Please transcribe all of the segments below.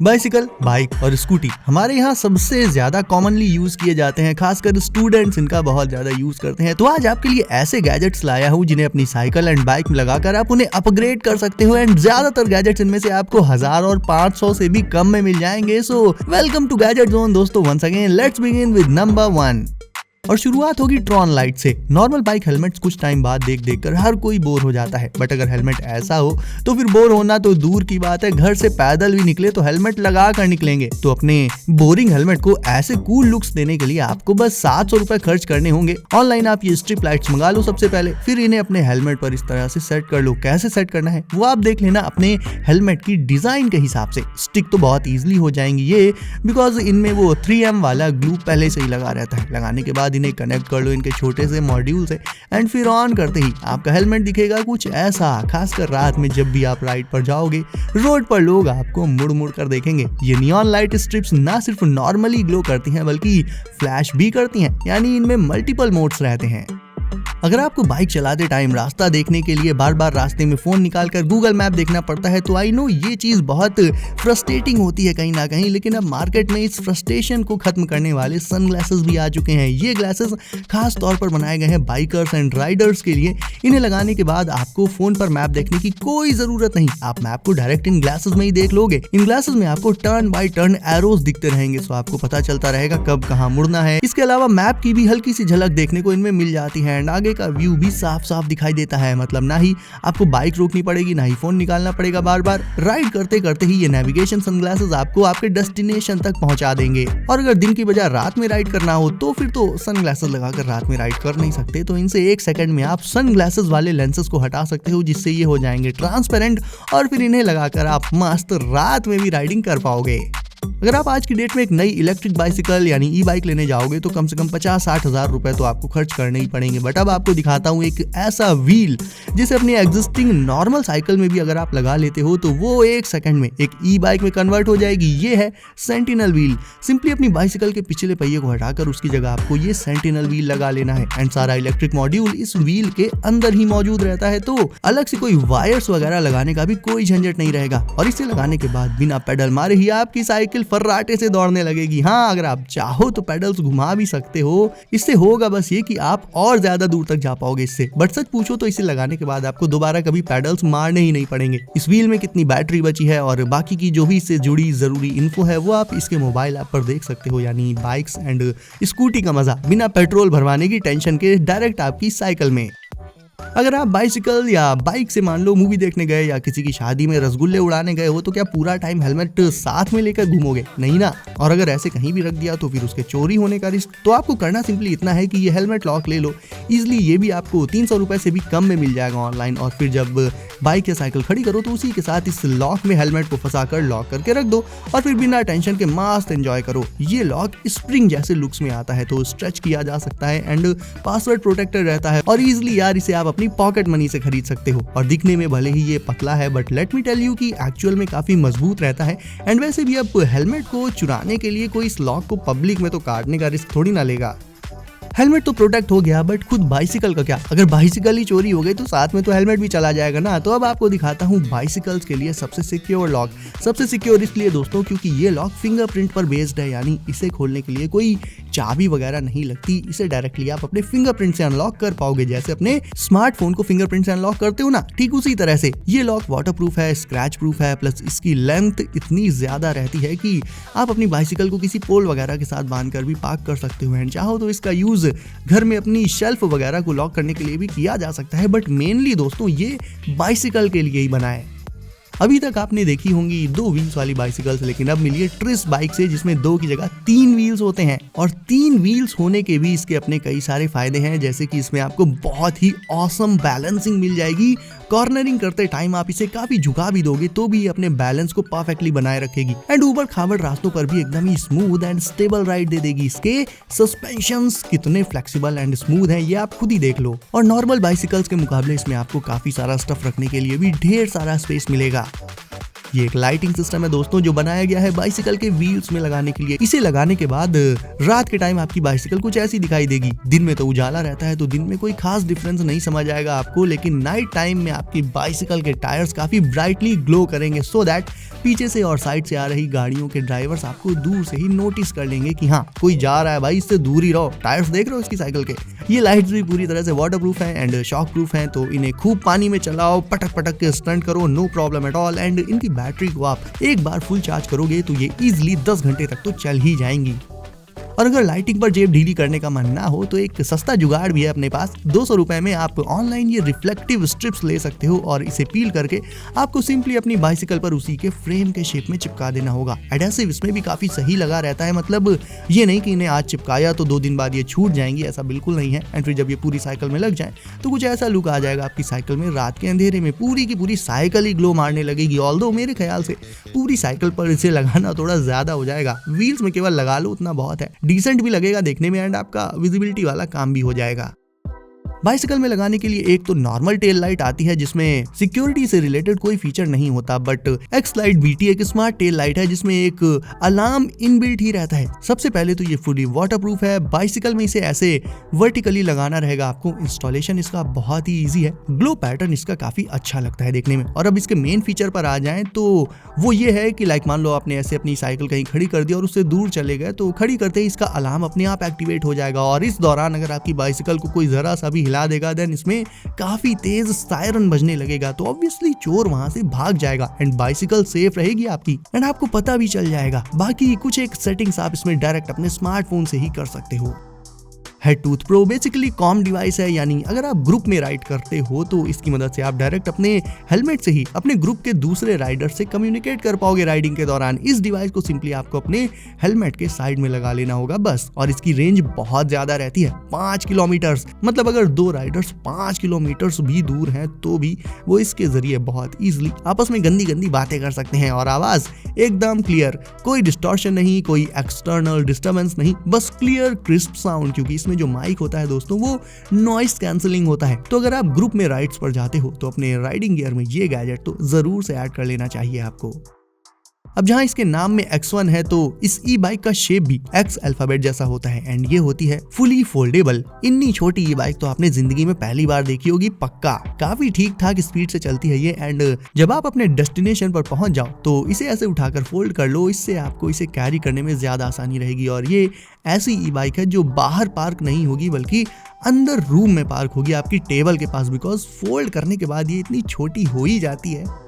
Bicycle, bike और scooty हमारे यहाँ सबसे ज्यादा कॉमनली यूज किए जाते हैं, खासकर स्टूडेंट्स इनका बहुत ज्यादा यूज करते हैं। तो आज आपके लिए ऐसे गैजेट्स लाया हूँ जिन्हें अपनी साइकिल एंड बाइक में लगाकर आप उन्हें अपग्रेड कर सकते हो एंड ज्यादातर गैजेट्स इनमें से आपको 1000 और 500 से भी कम में मिल जाएंगे। So welcome to gadget zone दोस्तों, once again let's begin with number 1 और शुरुआत होगी ट्रॉन लाइट से। नॉर्मल बाइक हेलमेट्स कुछ टाइम बाद देख कर हर कोई बोर हो जाता है, बट अगर हेलमेट ऐसा हो तो फिर बोर होना तो दूर की बात है, घर से पैदल भी निकले तो हेलमेट लगा कर निकलेंगे। तो अपने बोरिंग हेलमेट को ऐसे कूल लुक्स देने के लिए आपको बस 700 रुपए खर्च करने होंगे। ऑनलाइन आप ये स्ट्रिप लाइट्स मंगा लो सबसे पहले, फिर इन्हें अपने हेलमेट पर इस तरह से सेट कर लो। कैसे सेट करना है वो आप देख लेना अपने हेलमेट की डिजाइन के हिसाब से। स्टिक तो बहुत ईजिली हो जाएंगी ये, बिकॉज इनमें वो 3M वाला ग्लू पहले से ही लगा रहता है। लगाने के बाद इन्हें कनेक्ट कर लो इनके छोटे से मॉड्यूल से एंड फिर ऑन करते ही आपका हेलमेट दिखेगा कुछ ऐसा। खासकर रात में जब भी आप राइड पर जाओगे, रोड पर लोग आपको मुड़ मुड़ कर देखेंगे। ये नियॉन लाइट स्ट्रिप्स ना सिर्फ नॉर्मली ग्लो करती हैं बल्कि फ्लैश भी करती हैं, यानी इनमें मल्टीपल मोड्स रहते हैं। अगर आपको बाइक चलाते टाइम रास्ता देखने के लिए बार बार रास्ते में फोन निकालकर गूगल मैप देखना पड़ता है तो आई नो ये चीज बहुत फ्रस्ट्रेटिंग होती है कहीं ना कहीं, लेकिन अब मार्केट में इस फ्रस्ट्रेशन को खत्म करने वाले सनग्लासेस भी आ चुके हैं। ये ग्लासेस खास तौर पर बनाए गए हैं बाइकर्स एंड राइडर्स के लिए। इन्हें लगाने के बाद आपको फोन पर मैप देखने की कोई जरूरत नहीं, आप मैप को डायरेक्ट इन ग्लासेस में ही देख लोगे। इन ग्लासेस में आपको टर्न बाय टर्न एरोस दिखते रहेंगे, सो आपको पता चलता रहेगा कब कहाँ मुड़ना है। इसके अलावा मैप की भी हल्की सी झलक देखने को इनमें मिल जाती है एंड आगे का व्यू भी साफ साफ दिखाई देता है। मतलब ना ही आपको बाइक रोकनी पड़ेगी, ना ही फोन निकालना पड़ेगा बार बार। राइड करते करते ही ये नेविगेशन सनग्लासेस आपको आपके डेस्टिनेशन तक पहुंचा देंगे। और अगर दिन की बजाय रात में राइड करना हो तो फिर तो सनग्लासेस लगाकर रात में राइड कर नहीं सकते, तो इनसे 1 सेकंड में आप सनग्लासेस वाले लेंसेज को हटा सकते हो, जिससे ये हो जाएंगे ट्रांसपेरेंट और फिर इन्हें लगाकर आप मस्त रात में भी राइडिंग कर पाओगे। अगर आप आज की डेट में एक नई इलेक्ट्रिक बाइसिकल यानी ई बाइक लेने जाओगे तो कम से कम 50-60 हज़ार रुपए तो आपको खर्च करने ही पड़ेंगे। बट अब आपको दिखाता हूँ एक ऐसा व्हील जिसे अपनी एग्जिस्टिंग नॉर्मल साइकिल में भी अगर आप लगा लेते हो तो वो 1 सेकंड में एक ई बाइक में कन्वर्ट हो जाएगी। ये है सेंटिनल व्हील। सिंपली अपनी बाइसिकल के पिछले पहिए को हटाकर उसकी जगह आपको ये सेंटिनल व्हील लगा लेना है एंड सारा इलेक्ट्रिक मॉड्यूल इस व्हील के अंदर ही मौजूद रहता है, तो अलग से कोई वायर्स वगैरह लगाने का भी कोई झंझट नहीं रहेगा। और इसे लगाने के बाद बिना पेडल मारे ही आपकी साइकिल फर्राटे से दौड़ने लगेगी। हाँ, अगर आप चाहो तो पेडल्स घुमा भी सकते हो। इससे होगा बस ये कि आप और ज्यादा दूर तक जा पाओगे इससे। बट सच पूछो तो इसे लगाने के बाद आपको दोबारा कभी पेडल्स मारने ही नहीं पड़ेंगे। इस व्हील में कितनी बैटरी बची है और बाकी की जो भी इससे जुड़ी जरूरी इन्फो है वो आप इसके मोबाइल ऐप पर देख सकते हो, यानी बाइक्स एंड स्कूटी का मजा बिना पेट्रोल भरवाने की टेंशन के डायरेक्ट आपकी साइकिल में। अगर आप बाइसिकल या बाइक से मान लो मूवी देखने गए या किसी की शादी में रसगुल्ले उड़ाने गए हो तो क्या पूरा टाइम हेलमेट साथ में लेकर घूमोगे? नहीं ना। और अगर ऐसे कहीं भी रख दिया तो फिर उसके चोरी होने का रिस्क। तो आपको करना सिंपली इतना है कि ये हेलमेट लॉक ले लो इजिली। ये भी आपको 300 रुपए से भी कम में मिल जाएगा ऑनलाइन। और फिर जब बाइक या साइकिल खड़ी करो तो उसी के साथ इस लॉक में हेलमेट को फंसा कर लॉक करके रख दो और फिर बिना टेंशन के मस्त एंजॉय करो। ये लॉक स्प्रिंग जैसे लुक्स में आता है तो स्ट्रेच किया जा सकता है एंड पासवर्ड प्रोटेक्टेड रहता है और इजिली यार इसे आप अपनी पॉकेट मनी से खरीद सकते हो। और दिखने में भले ही ये पतला है but let me tell you कि एक्चुअल में काफी मजबूत रहता है। एंड वैसे भी अब हेलमेट को चुराने के लिए कोई इस लॉक को पब्लिक में तो काटने का रिस्क थोड़ी ना लेगा। हेलमेट तो प्रोटेक्ट हो गया, बट खुद बाइसिकल का क्या? अगर बाइसिकल ही चोरी हो गई तो साथ में तो हेलमेट भी चला जाएगा ना। तो अब आपको दिखाता हूँ बाइसिकल्स के लिए सबसे सिक्योर लॉक। सबसे सिक्योर इसलिए दोस्तों क्योंकि ये लॉक फिंगरप्रिंट पर बेस्ड है, यानी इसे खोलने के लिए कोई चाबी वगैरह नहीं लगती। इसे डायरेक्टली आप अपने फिंगरप्रिंट से अनलॉक कर पाओगे, जैसे अपने स्मार्टफोन को फिंगरप्रिंट से अनलॉक करते हो ना, ठीक उसी तरह से। ये लॉक वाटरप्रूफ है, स्क्रैच प्रूफ है, प्लस इसकी लेंथ इतनी ज्यादा रहती है कि आप अपनी बाइसिकल को किसी पोल वगैरह के साथ बांधकर भी पार्क कर सकते हो एंड चाहो तो इसका यूज घर में अपनी शेल्फ वगैरह को लॉक करने के लिए भी किया जा सकता है। बट मेनली दोस्तों ये बाइसिकल के लिए ही बना है। अभी तक आपने देखी होंगी 2 व्हील्स वाली बाइसिकल्स, लेकिन अब मिलिए ट्रिस बाइक से जिसमें 2 की जगह 3 व्हील्स होते हैं। और 3 व्हील्स होने के भी इसके अपने कई सारे फायदे हैं, जैसे कि इसमें आपको बहुत ही ऑसम बैलेंसिंग मिल जाएगी। कॉर्नरिंग करते टाइम आप इसे काफी झुका भी दोगे तो भी अपने बैलेंस को परफेक्टली बनाए रखेगी एंड ऊबड़ खाबड़ रास्तों पर भी एकदम ही स्मूथ एंड स्टेबल राइड दे देगी। इसके सस्पेंशंस कितने फ्लेक्सिबल एंड स्मूथ हैं ये आप खुद ही देख लो। और नॉर्मल बाइसिकल्स के मुकाबले इसमें आपको काफी सारा स्टफ रखने के लिए भी ढेर सारा स्पेस मिलेगा। ये एक लाइटिंग सिस्टम है दोस्तों जो बनाया गया है बाइसिकल के व्हील्स में लगाने के लिए। इसे लगाने के बाद रात के टाइम आपकी बाइसिकल कुछ ऐसी दिखाई देगी। दिन में तो उजाला रहता है तो दिन में कोई खास डिफरेंस नहीं समझ आएगा आपको, लेकिन नाइट टाइम में आपकी बाइसिकल के टायर्स काफी ब्राइटली ग्लो करेंगे, सो दैट पीछे से और साइड से आ रही गाड़ियों के ड्राइवर्स आपको दूर से ही नोटिस कर लेंगे कि हाँ कोई जा रहा है भाई, इससे दूर ही रहो। टायर्स देख रहे हो इसकी साइकिल के। ये लाइट्स भी पूरी तरह से वाटरप्रूफ हैं एंड शॉक प्रूफ हैं, तो इन्हें खूब पानी में चलाओ, पटक पटक के स्टंट करो, no problem at all. And इनकी बैटरी को आप एक बार फुल चार्ज करोगे तो ये इजिली 10 घंटे तक तो चल ही जाएंगी। और अगर लाइटिंग पर जेब ढीली करने का मन ना हो तो एक सस्ता जुगाड़ भी है अपने पास। 200 रुपए में आप ऑनलाइन ये रिफ्लेक्टिव स्ट्रिप्स ले सकते हो और इसे पील करके आपको सिंपली अपनी बाइसिकल पर उसी के फ्रेम के शेप में चिपका देना होगा। एडहेसिव इसमें भी काफी सही लगा रहता है, मतलब ये नहीं कि इन्हें आज चिपकाया तो 2 दिन बाद ये छूट जाएंगी, ऐसा बिल्कुल नहीं है। एंड फिर जब ये पूरी साइकिल में लग जाए तो कुछ ऐसा लुक आ जाएगा आपकी साइकिल में, रात के अंधेरे में पूरी की पूरी साइकिल ही ग्लो मारने लगेगी। ऑल्दो मेरे ख्याल से पूरी साइकिल पर इसे लगाना थोड़ा ज्यादा हो जाएगा, व्हील्स में केवल लगा लो उतना बहुत है, डिसेंट भी लगेगा देखने में एंड आपका विजिबिलिटी वाला काम भी हो जाएगा। बाइसिकल में लगाने के लिए एक तो नॉर्मल टेल लाइट आती है जिसमें सिक्योरिटी से रिलेटेड कोई फीचर नहीं होता, बट एक्स लाइट बीटी एक स्मार्ट टेल लाइट है जिसमें एक अलार्म इनबिल्ट ही रहता है। सबसे पहले तो ये फुली वाटरप्रूफ है, बाइसिकल में इसे ऐसे वर्टिकली लगाना रहेगा आपको। इंस्टॉलेशन इसका बहुत ही इजी है, ग्लो पैटर्न इसका काफी अच्छा लगता है देखने में। और अब इसके मेन फीचर पर आ जाएं तो वो ये है कि लाइक मान लो आपने ऐसे अपनी साइकिल कहीं खड़ी कर दी और उससे दूर चले गए तो खड़ी करते ही इसका अलार्म अपने आप एक्टिवेट हो जाएगा। और इस दौरान अगर आपकी बाइसिकल को कोई जरा सा भी हिला देगा देन इसमें काफी तेज सायरन बजने लगेगा, तो ऑब्वियसली चोर वहां से भाग जाएगा एंड बाइसिकल सेफ रहेगी आपकी एंड आपको पता भी चल जाएगा। बाकी कुछ एक सेटिंग्स आप इसमें डायरेक्ट अपने स्मार्टफोन से ही कर सकते हो। Head tooth pro basically com device है, यानी अगर आप ग्रुप में राइड करते हो तो इसकी मदद से आप डायरेक्ट अपने हेलमेट से ही अपने ग्रुप के दूसरे राइडर से कम्युनिकेट कर पाओगे राइडिंग के दौरान। इस डिवाइस को सिंपली आपको अपने हेलमेट के साइड में लगा लेना होगा बस। और इसकी रेंज बहुत ज्यादा रहती है, 5 किलोमीटर, मतलब अगर 2 राइडर्स 5 किलोमीटर भी दूर हैं तो भी वो इसके जरिए बहुत इजिली आपस में गंदी गंदी बातें कर सकते हैं। और आवाज एकदम क्लियर, कोई डिस्टॉर्शन नहीं, कोई एक्सटर्नल डिस्टर्बेंस नहीं, बस क्लियर क्रिस्प साउंड, क्योंकि इसमें जो माइक होता है दोस्तों वो नॉइस कैंसलिंग होता है। तो अगर आप ग्रुप में राइड्स पर जाते हो तो अपने राइडिंग गियर में ये गैजेट तो जरूर से ऐड कर लेना चाहिए आपको। अब जहां इसके नाम में X1 है तो इस ई बाइक का शेप भी X अल्फाबेट जैसा होता है एंड ये होती है फुली फोल्डेबल। इतनी छोटी ई बाइक तो आपने जिंदगी में पहली बार देखी होगी पक्का। काफी ठीक ठाक स्पीड से चलती है ये एंड जब आप अपने डेस्टिनेशन पर पहुंच जाओ तो इसे ऐसे उठाकर फोल्ड कर लो, इससे आपको इसे कैरी करने में ज्यादा आसानी रहेगी। और ये ऐसी ई बाइक है जो बाहर पार्क नहीं होगी बल्कि अंदर रूम में पार्क होगी आपकी टेबल के पास, बिकॉज फोल्ड करने के बाद ये इतनी छोटी हो ही जाती है।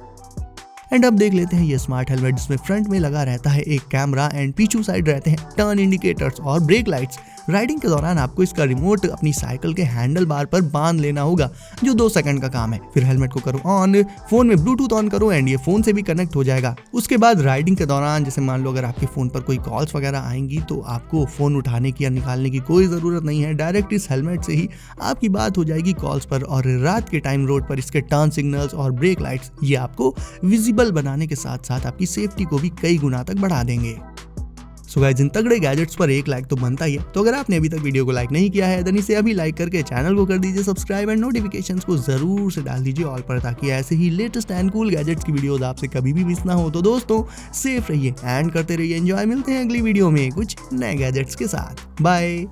एंड अब देख लेते हैं ये स्मार्ट हेलमेट जिसमें फ्रंट में लगा रहता है एक कैमरा एंड पीछू साइड रहते हैं टर्न इंडिकेटर्स और ब्रेक लाइट्स। राइडिंग के दौरान आपको इसका रिमोट अपनी साइकिल के हैंडल बार पर बांध लेना होगा जो 2 सेकंड का काम है। फिर हेलमेट को करो ऑन, फोन में ब्लूटूथ ऑन करो एंड ये फोन से भी कनेक्ट हो जाएगा। उसके बाद राइडिंग के दौरान जैसे मान लो अगर आपके फोन पर कोई कॉल्स वगैरह आएंगी तो आपको फोन उठाने की या निकालने की कोई जरूरत नहीं है, डायरेक्ट इस हेलमेट से ही आपकी बात हो जाएगी कॉल्स पर। और रात के टाइम रोड पर इसके टर्न सिग्नल्स और ब्रेक लाइट्स ये आपको विजिबल बनाने के साथ साथ आपकी सेफ्टी को भी कई गुना तक बढ़ा देंगे। सो गाइस, इन तगड़े गैजेट्स पर एक लाइक तो बनता ही है, तो अगर आपने अभी तक वीडियो को लाइक नहीं किया है देन इसे अभी लाइक करके चैनल को कर दीजिए सब्सक्राइब एंड नोटिफिकेशंस को जरूर से डाल दीजिए ऑल पर, ताकि ऐसे ही लेटेस्ट एंड कूल गैजेट्स की वीडियोस आपसे कभी भी मिस ना हो। तो दोस्तों सेफ रहिए एंड करते रहिए एंजॉय, मिलते हैं अगली वीडियो में कुछ नए गैजेट्स के साथ। बाय।